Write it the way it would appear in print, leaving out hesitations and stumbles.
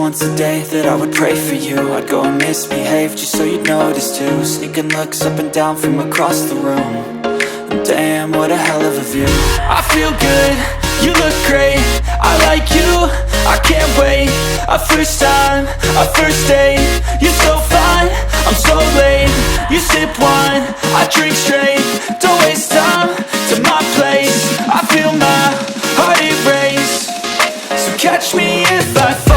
once a day that I would pray for you. I'd go and misbehave just so you'd notice too. Sneaking looks up and down from across the room. And damn, what a hell of a view. I feel good, you look great, I like you, I can't wait. A first time, a first date. You're so fine, I'm so late. You sip wine, I drink straight. Don't waste time to my place. I feel my heart erase. So catch me if I fall.